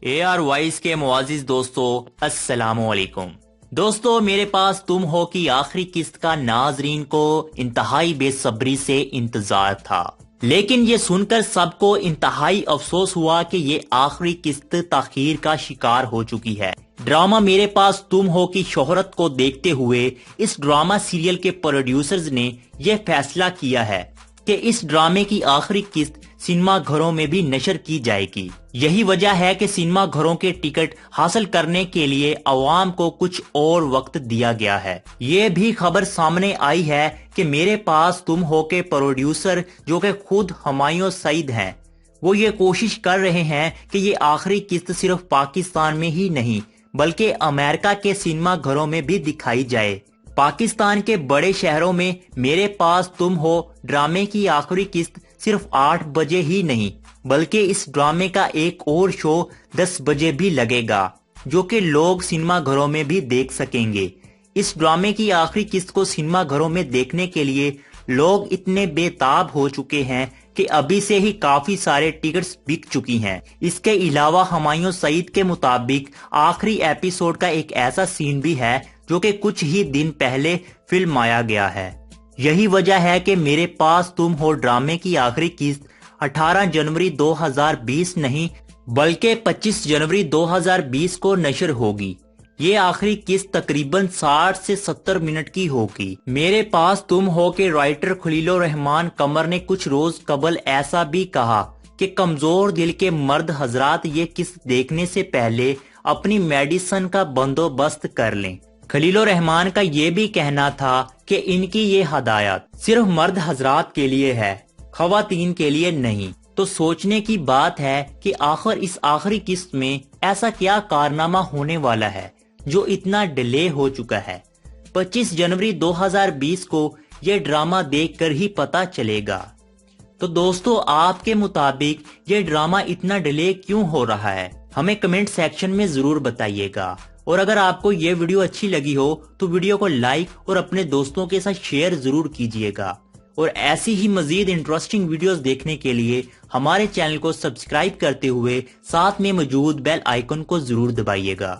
A are voice کے معزز دوستو السلام علیکم۔ دوستو میرے پاس تم ہو کی آخری قسط کا ناظرین کو انتہائی بے صبری سے انتظار تھا، لیکن یہ سن کر سب کو انتہائی افسوس ہوا کہ یہ آخری قسط تاخیر کا شکار ہو چکی ہے۔ ڈرامہ میرے پاس تم ہو کی شہرت کو دیکھتے ہوئے اس ڈرامہ سیریل کے پروڈیوسرز نے یہ فیصلہ کیا ہے کہ اس ڈرامے کی آخری قسط سنیما گھروں میں بھی نشر کی جائے گی۔ یہی وجہ ہے کہ سنیما گھروں کے ٹکٹ حاصل کرنے کے لیے عوام کو کچھ اور وقت دیا گیا ہے۔ یہ بھی خبر سامنے آئی ہے کہ میرے پاس تم ہو کے پروڈیوسر جو کہ خود ہمایوں سعید ہیں، وہ یہ کوشش کر رہے ہیں کہ یہ آخری قسط صرف پاکستان میں ہی نہیں بلکہ امریکہ کے سنیما گھروں میں بھی دکھائی جائے۔ پاکستان کے بڑے شہروں میں میرے پاس تم ہو ڈرامے کی آخری قسط صرف 8 بجے ہی نہیں بلکہ اس ڈرامے کا ایک اور شو 10 بجے بھی لگے گا، جو کہ لوگ سنیما گھروں میں بھی دیکھ سکیں گے۔ اس ڈرامے کی آخری قسط کو سنیما گھروں میں دیکھنے کے لیے لوگ اتنے بے تاب ہو چکے ہیں کہ ابھی سے ہی کافی سارے ٹکٹس بک چکی ہیں۔ اس کے علاوہ ہمایوں سعید کے مطابق آخری ایپیسوڈ کا ایک ایسا سین بھی ہے جو کہ کچھ ہی دن پہلے فلم آیا گیا ہے۔ یہی وجہ ہے کہ میرے پاس تم ہو ڈرامے کی آخری قسط 18 جنوری 2020 نہیں بلکہ 25 جنوری 2020 کو نشر ہوگی۔ یہ آخری قسط تقریباً 60 سے 70 منٹ کی ہوگی۔ میرے پاس تم ہو کے رائٹر خلیل الرحمان قمر نے کچھ روز قبل ایسا بھی کہا کہ کمزور دل کے مرد حضرات یہ قسط دیکھنے سے پہلے اپنی میڈیسن کا بندوبست کر لیں۔ خلیل الرحمان کا یہ بھی کہنا تھا کہ ان کی یہ ہدایت صرف مرد حضرات کے لیے ہے، خواتین کے لیے نہیں۔ تو سوچنے کی بات ہے کہ آخر اس آخری قسط میں ایسا کیا کارنامہ ہونے والا ہے جو اتنا ڈیلے ہو چکا ہے۔ 25 جنوری 2020 کو یہ ڈرامہ دیکھ کر ہی پتہ چلے گا۔ تو دوستو آپ کے مطابق یہ ڈرامہ اتنا ڈیلے کیوں ہو رہا ہے؟ ہمیں کمنٹ سیکشن میں ضرور بتائیے گا، اور اگر آپ کو یہ ویڈیو اچھی لگی ہو تو ویڈیو کو لائک اور اپنے دوستوں کے ساتھ شیئر ضرور کیجیے گا، اور ایسی ہی مزید انٹرسٹنگ ویڈیوز دیکھنے کے لیے ہمارے چینل کو سبسکرائب کرتے ہوئے ساتھ میں موجود بیل آئیکن کو ضرور دبائیے گا۔